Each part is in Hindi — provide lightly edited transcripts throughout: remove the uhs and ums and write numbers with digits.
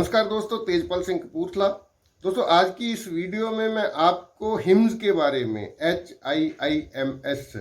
नमस्कार दोस्तों, तेजपाल सिंह कपूरथला। दोस्तों, आज की इस वीडियो में मैं आपको हिम्स के बारे में HIIMS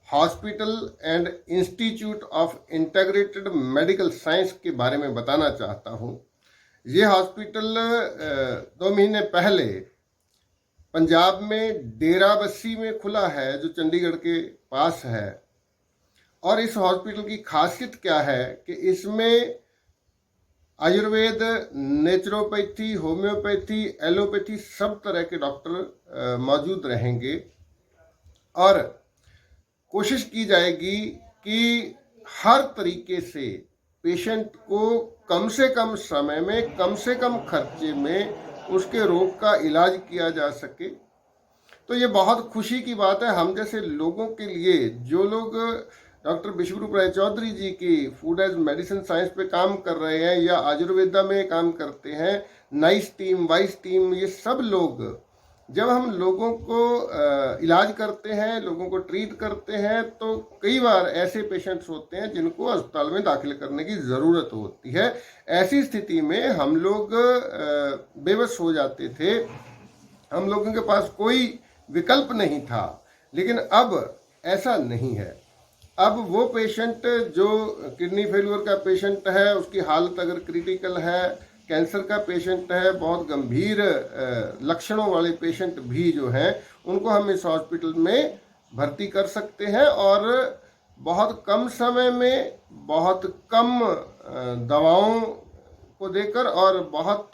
hospital and institute of integrated medical science के बारे में बताना चाहता हूँ। ये हॉस्पिटल 2 महीने पहले पंजाब में डेराबस्सी में खुला है, जो चंडीगढ़ के पास है। और इस हॉस्पिटल की खासियत क्या है कि इसमें आयुर्वेद, नेचुरोपैथी, होम्योपैथी, एलोपैथी सब तरह के डॉक्टर मौजूद रहेंगे और कोशिश की जाएगी कि हर तरीके से पेशेंट को कम से कम समय में, कम से कम खर्चे में उसके रोग का इलाज किया जा सके। तो ये बहुत खुशी की बात है हम जैसे लोगों के लिए, जो लोग डॉक्टर विश्वरूप राय चौधरी जी की फूड एज मेडिसिन साइंस पे काम कर रहे हैं या आयुर्वेदा में काम करते हैं, नाइस टीम, वाइस टीम, ये सब लोग जब हम लोगों को इलाज करते हैं, लोगों को ट्रीट करते हैं, तो कई बार ऐसे पेशेंट्स होते हैं जिनको अस्पताल में दाखिल करने की ज़रूरत होती है। ऐसी स्थिति में हम लोग बेबस हो जाते थे, हम लोगों के पास कोई विकल्प नहीं था। लेकिन अब ऐसा नहीं है। अब वो पेशेंट जो किडनी फेलियर का पेशेंट है, उसकी हालत अगर क्रिटिकल है, कैंसर का पेशेंट है, बहुत गंभीर लक्षणों वाले पेशेंट भी जो हैं, उनको हम इस हॉस्पिटल में भर्ती कर सकते हैं और बहुत कम समय में, बहुत कम दवाओं को देकर और बहुत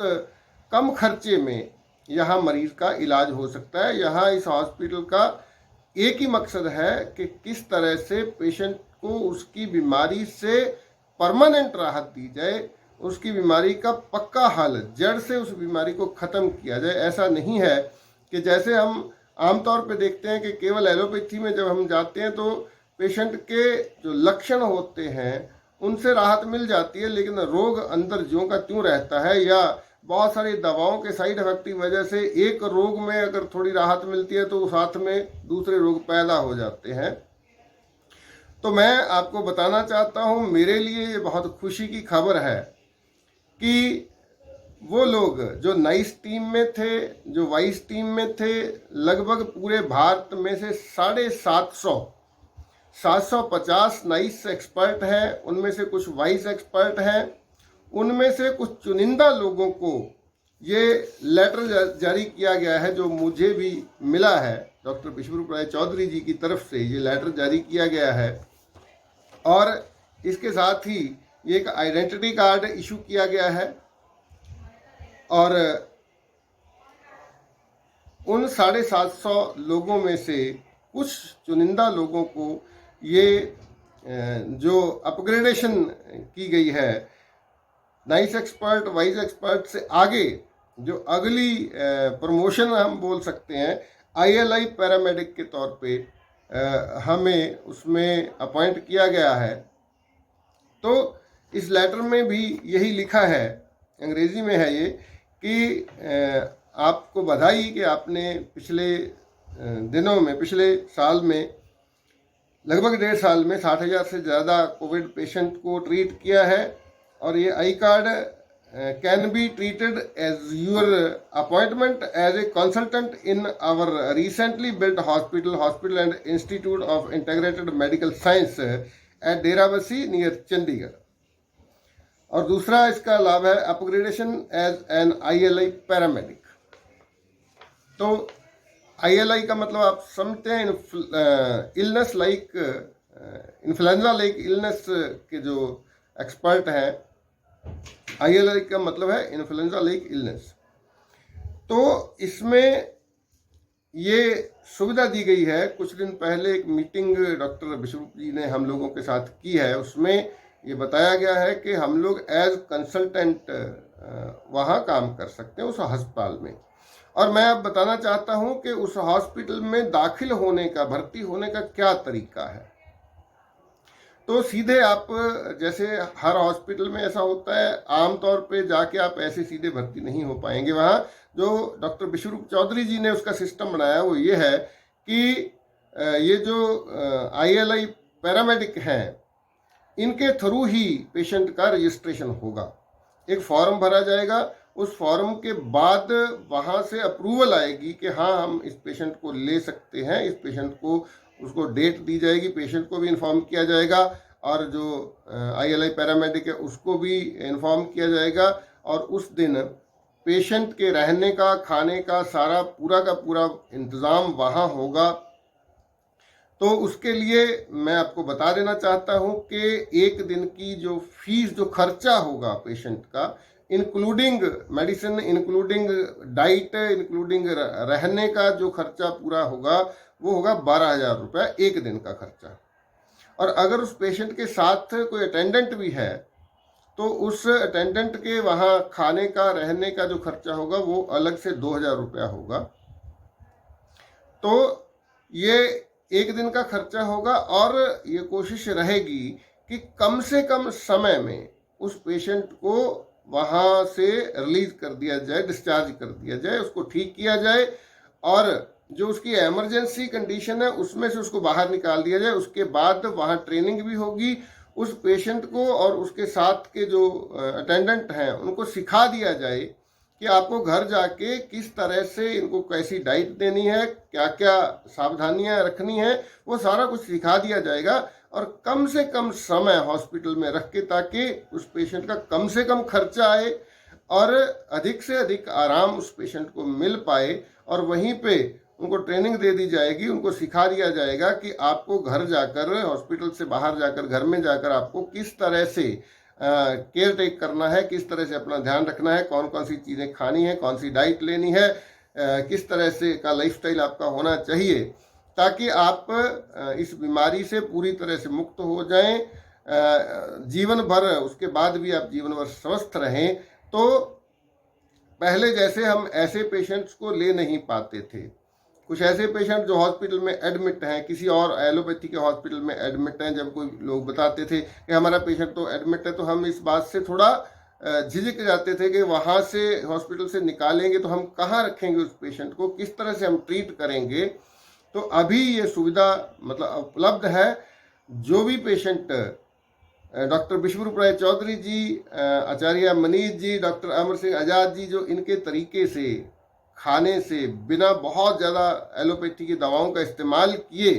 कम खर्चे में यहाँ मरीज का इलाज हो सकता है। यहाँ इस हॉस्पिटल का एक ही मकसद है कि किस तरह से पेशेंट को उसकी बीमारी से परमानेंट राहत दी जाए, उसकी बीमारी का पक्का हल, जड़ से उस बीमारी को ख़त्म किया जाए। ऐसा नहीं है कि जैसे हम आमतौर पे देखते हैं कि केवल एलोपैथी में जब हम जाते हैं तो पेशेंट के जो लक्षण होते हैं उनसे राहत मिल जाती है, लेकिन रोग अंदर ज्यों का त्यों रहता है, या बहुत सारी दवाओं के साइड इफेक्ट की वजह से एक रोग में अगर थोड़ी राहत मिलती है तो साथ में दूसरे रोग पैदा हो जाते हैं। तो मैं आपको बताना चाहता हूँ, मेरे लिए ये बहुत खुशी की खबर है कि वो लोग जो नाइस टीम में थे, जो वाइस टीम में थे, लगभग पूरे भारत में से 750 नाइस एक्सपर्ट हैं, उनमें से कुछ वाइस एक्सपर्ट हैं, उनमें से कुछ चुनिंदा लोगों को ये लेटर जारी किया गया है, जो मुझे भी मिला है। डॉक्टर विश्वरूप राय चौधरी जी की तरफ से ये लेटर जारी किया गया है और इसके साथ ही ये एक आइडेंटिटी कार्ड इशू किया गया है। और उन 750 लोगों में से कुछ चुनिंदा लोगों को ये जो अपग्रेडेशन की गई है, नाइस एक्सपर्ट, वाइज एक्सपर्ट से आगे जो अगली प्रमोशन हम बोल सकते हैं, ILI पैरामेडिक के तौर पे हमें उसमें अपॉइंट किया गया है। तो इस लेटर में भी यही लिखा है, अंग्रेजी में है ये, कि आपको बधाई कि आपने पिछले दिनों में, पिछले साल में, लगभग 1.5 साल में 60,000 से ज़्यादा कोविड पेशेंट को ट्रीट किया है। और ये I card can be treated as your appointment as a consultant in our recently built hospital and institute of integrated medical science at Derabassi near Chandigarh. और दूसरा इसका लाभ है upgradation as an ILI paramedic. तो ILI का मतलब आप समझते हैं, illness like, influenza like illness के जो एक्सपर्ट हैं, ILI का मतलब है इन्फ्लुएंजा लाइक इलनेस। तो इसमें ये सुविधा दी गई है। कुछ दिन पहले एक मीटिंग डॉक्टर विश्वरूप जी ने हम लोगों के साथ की है, उसमें ये बताया गया है कि हम लोग एज कंसल्टेंट वहाँ काम कर सकते हैं उस अस्पताल में। और मैं अब बताना चाहता हूँ कि उस हॉस्पिटल में दाखिल होने का, भर्ती होने का क्या तरीका है। तो सीधे आप, जैसे हर हॉस्पिटल में ऐसा होता है, आमतौर पे जाके आप ऐसे सीधे भर्ती नहीं हो पाएंगे। वहाँ जो डॉक्टर विश्वरूप चौधरी जी ने उसका सिस्टम बनाया वो ये है कि ये जो ILI पैरामेडिक हैं, इनके थ्रू ही पेशेंट का रजिस्ट्रेशन होगा। एक फॉर्म भरा जाएगा। उस फॉर्म के बाद वहाँ से अप्रूवल आएगी कि हाँ हम इस पेशेंट को ले सकते हैं। इस पेशेंट को उसको डेट दी जाएगी, पेशेंट को भी इन्फॉर्म किया जाएगा और जो ILI पैरामेडिक है उसको भी इन्फॉर्म किया जाएगा। और उस दिन पेशेंट के रहने का, खाने का सारा पूरा का पूरा इंतज़ाम वहाँ होगा। तो उसके लिए मैं आपको बता देना चाहता हूँ कि एक दिन की जो फीस, जो खर्चा होगा पेशेंट का, including medicine, including diet, including रहने का जो खर्चा पूरा होगा वो होगा 12,000 रुपये एक दिन का खर्चा। और अगर उस पेशेंट के साथ कोई अटेंडेंट भी है तो उस अटेंडेंट के वहाँ खाने का, रहने का जो खर्चा होगा वो अलग से 2,000 रुपया होगा। तो ये एक दिन का खर्चा होगा और ये कोशिश रहेगी कि कम से कम समय में उस पेशेंट को वहाँ से रिलीज कर दिया जाए, डिस्चार्ज कर दिया जाए, उसको ठीक किया जाए और जो उसकी इमरजेंसी कंडीशन है उसमें से उसको बाहर निकाल दिया जाए। उसके बाद वहाँ ट्रेनिंग भी होगी, उस पेशेंट को और उसके साथ के जो अटेंडेंट हैं उनको सिखा दिया जाए कि आपको घर जाके किस तरह से इनको कैसी डाइट देनी है, क्या क्या सावधानियां रखनी है, वो सारा कुछ सिखा दिया जाएगा। और कम से कम समय हॉस्पिटल में रख के, ताकि उस पेशेंट का कम से कम खर्चा आए और अधिक से अधिक आराम उस पेशेंट को मिल पाए। और वहीं पे उनको ट्रेनिंग दे दी जाएगी, उनको सिखा दिया जाएगा कि आपको घर जाकर, हॉस्पिटल से बाहर जाकर, घर में जाकर आपको किस तरह से केयर टेक करना है, किस तरह से अपना ध्यान रखना है, कौन कौन सी चीज़ें खानी है, कौन सी डाइट लेनी है, किस तरह से का लाइफस्टाइल आपका होना चाहिए, ताकि आप इस बीमारी से पूरी तरह से मुक्त हो जाएं, जीवन भर, उसके बाद भी आप जीवन भर स्वस्थ रहें। तो पहले जैसे हम ऐसे पेशेंट्स को ले नहीं पाते थे। कुछ ऐसे पेशेंट जो हॉस्पिटल में एडमिट हैं, किसी और एलोपैथी के हॉस्पिटल में एडमिट हैं, जब कोई लोग बताते थे कि हमारा पेशेंट तो एडमिट है, तो हम इस बात से थोड़ा झिझक जाते थे कि वहाँ से, हॉस्पिटल से निकालेंगे तो हम कहाँ रखेंगे उस पेशेंट को, किस तरह से हम ट्रीट करेंगे। तो अभी ये सुविधा मतलब उपलब्ध है। जो भी पेशेंट डॉक्टर विश्वरूप राय चौधरी जी, आचार्य मनीष जी, डॉक्टर अमर सिंह आज़ाद जी, जो इनके तरीके से खाने से, बिना बहुत ज़्यादा एलोपैथी की दवाओं का इस्तेमाल किए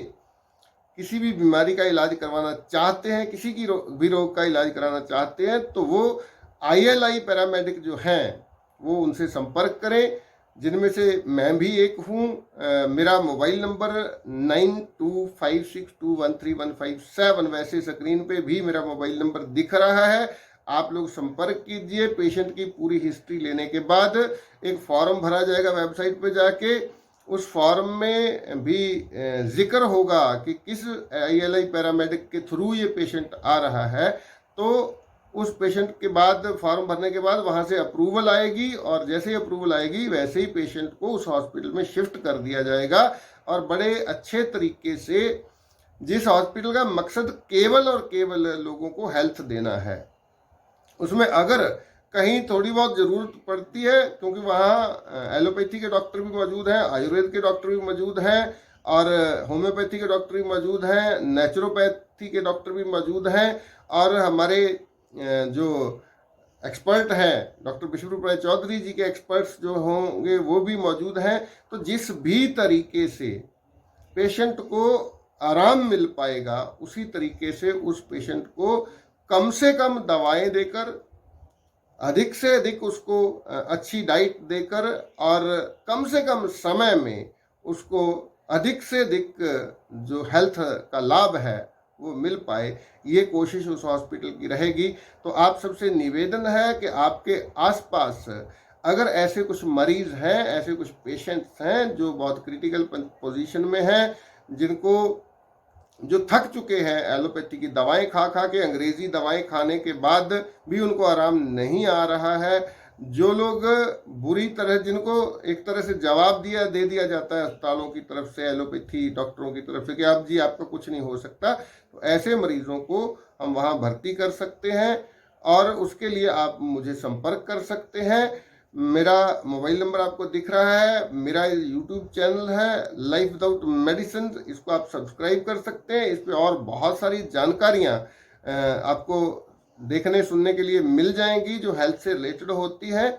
किसी भी बीमारी का इलाज करवाना चाहते हैं, किसी की भी रोग का इलाज कराना चाहते हैं, तो वो ILI पैरामेडिक जो हैं वो उनसे संपर्क करें, जिनमें से मैं भी एक हूँ। मेरा मोबाइल नंबर 9256213157, वैसे स्क्रीन पे भी मेरा मोबाइल नंबर दिख रहा है। आप लोग संपर्क कीजिए। पेशेंट की पूरी हिस्ट्री लेने के बाद एक फॉर्म भरा जाएगा वेबसाइट पे जाके। उस फॉर्म में भी जिक्र होगा कि किस ILI पैरामेडिक के थ्रू ये पेशेंट आ रहा है। तो उस पेशेंट के बाद, फॉर्म भरने के बाद वहाँ से अप्रूवल आएगी और जैसे ही अप्रूवल आएगी वैसे ही पेशेंट को उस हॉस्पिटल में शिफ्ट कर दिया जाएगा। और बड़े अच्छे तरीके से, जिस हॉस्पिटल का मकसद केवल और केवल लोगों को हेल्थ देना है, उसमें अगर कहीं थोड़ी बहुत ज़रूरत पड़ती है, क्योंकि वहाँ एलोपैथी के डॉक्टर भी मौजूद हैं, आयुर्वेद के डॉक्टर भी मौजूद हैं और होम्योपैथी के डॉक्टर भी मौजूद हैं, नेचुरोपैथी के डॉक्टर भी मौजूद हैं और हमारे जो एक्सपर्ट हैं डॉक्टर विश्वरूप राय चौधरी जी के एक्सपर्ट्स जो होंगे वो भी मौजूद हैं। तो जिस भी तरीके से पेशेंट को आराम मिल पाएगा, उसी तरीके से उस पेशेंट को कम से कम दवाएं देकर, अधिक से अधिक उसको अच्छी डाइट देकर और कम से कम समय में उसको अधिक से अधिक जो हेल्थ का लाभ है वो मिल पाए, ये कोशिश उस हॉस्पिटल की रहेगी। तो आप सबसे निवेदन है कि आपके आसपास अगर ऐसे कुछ मरीज हैं, ऐसे कुछ पेशेंट्स हैं जो बहुत क्रिटिकल पोजीशन में हैं, जिनको, जो थक चुके हैं एलोपैथी की दवाएं खा खा के, अंग्रेजी दवाएं खाने के बाद भी उनको आराम नहीं आ रहा है, जो लोग बुरी तरह, जिनको एक तरह से जवाब दे दिया जाता है अस्पतालों की तरफ से, एलोपैथी डॉक्टरों की तरफ से कि आप जी आपका कुछ नहीं हो सकता, तो ऐसे मरीजों को हम वहाँ भर्ती कर सकते हैं और उसके लिए आप मुझे संपर्क कर सकते हैं। मेरा मोबाइल नंबर आपको दिख रहा है। मेरा यूट्यूब चैनल है लाइफ विदाउट मेडिसिन, इसको आप सब्सक्राइब कर सकते हैं। इस पे और बहुत सारी जानकारियाँ आपको देखने सुनने के लिए मिल जाएंगी जो हेल्थ से रिलेटेड होती है।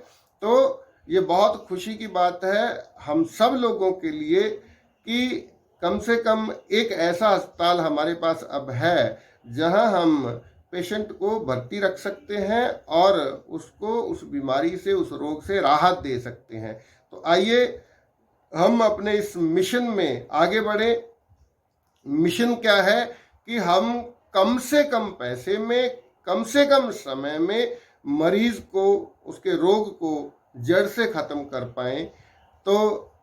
तो ये बहुत खुशी की बात है हम सब लोगों के लिए कि कम से कम एक ऐसा अस्पताल हमारे पास अब है जहां हम पेशेंट को भर्ती रख सकते हैं और उसको उस बीमारी से, उस रोग से राहत दे सकते हैं। तो आइए हम अपने इस मिशन में आगे बढ़े। मिशन क्या है कि हम कम से कम पैसे में, कम से कम समय में मरीज को, उसके रोग को जड़ से ख़त्म कर पाएं। तो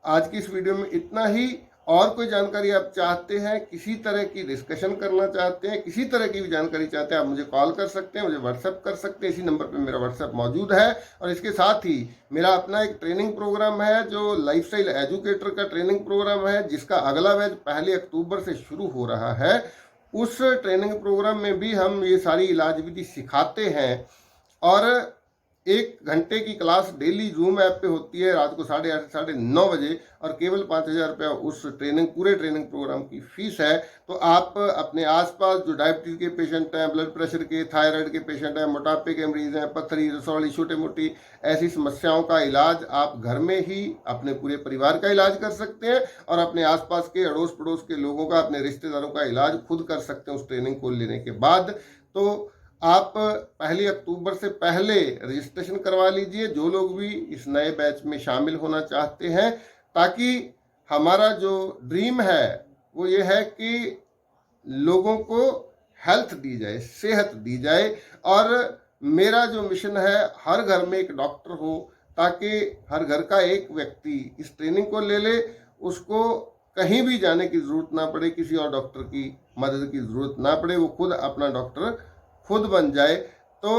आज की इस वीडियो में इतना ही। और कोई जानकारी आप चाहते हैं, किसी तरह की डिस्कशन करना चाहते हैं, किसी तरह की भी जानकारी चाहते हैं, आप मुझे कॉल कर सकते हैं, मुझे व्हाट्सएप कर सकते हैं। इसी नंबर पे मेरा व्हाट्सएप मौजूद है। और इसके साथ ही मेरा अपना एक ट्रेनिंग प्रोग्राम है जो लाइफस्टाइल एजुकेटर का ट्रेनिंग प्रोग्राम है, जिसका अगला बैच 1 अक्टूबर से शुरू हो रहा है। उस ट्रेनिंग प्रोग्राम में भी हम ये सारी इलाज विधि सिखाते हैं और 1 घंटे की क्लास डेली जूम ऐप पे होती है रात को 8:30 से 9:30 बजे और केवल 5,000 रुपया उस पूरे ट्रेनिंग प्रोग्राम की फीस है। तो आप अपने आसपास जो डायबिटीज के पेशेंट हैं, ब्लड प्रेशर के, थायराइड के पेशेंट हैं, मोटापे के मरीज हैं, पथरी, रसौली, छोटे मोटी ऐसी समस्याओं का इलाज आप घर में ही अपने पूरे परिवार का इलाज कर सकते हैं और अपने आसपास के अड़ोस पड़ोस के लोगों का, अपने रिश्तेदारों का इलाज खुद कर सकते हैं उस ट्रेनिंग को लेने के बाद। तो आप 1 अक्टूबर से पहले रजिस्ट्रेशन करवा लीजिए जो लोग भी इस नए बैच में शामिल होना चाहते हैं, ताकि हमारा जो ड्रीम है वो ये है कि लोगों को हेल्थ दी जाए, सेहत दी जाए। और मेरा जो मिशन है हर घर में एक डॉक्टर हो, ताकि हर घर का एक व्यक्ति इस ट्रेनिंग को ले ले, उसको कहीं भी जाने की ज़रूरत ना पड़े, किसी और डॉक्टर की मदद की ज़रूरत ना पड़े, वो खुद अपना डॉक्टर खुद बन जाए। तो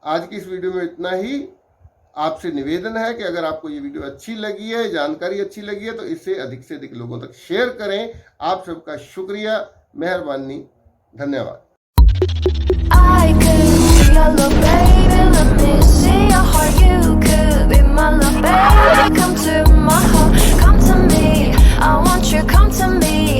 आज की इस वीडियो में इतना ही। आपसे निवेदन है कि अगर आपको ये वीडियो अच्छी लगी है, जानकारी अच्छी लगी है, तो इसे अधिक से अधिक लोगों तक शेयर करें। आप सबका शुक्रिया, मेहरबानी, धन्यवाद। Come to me, I want you, come to me.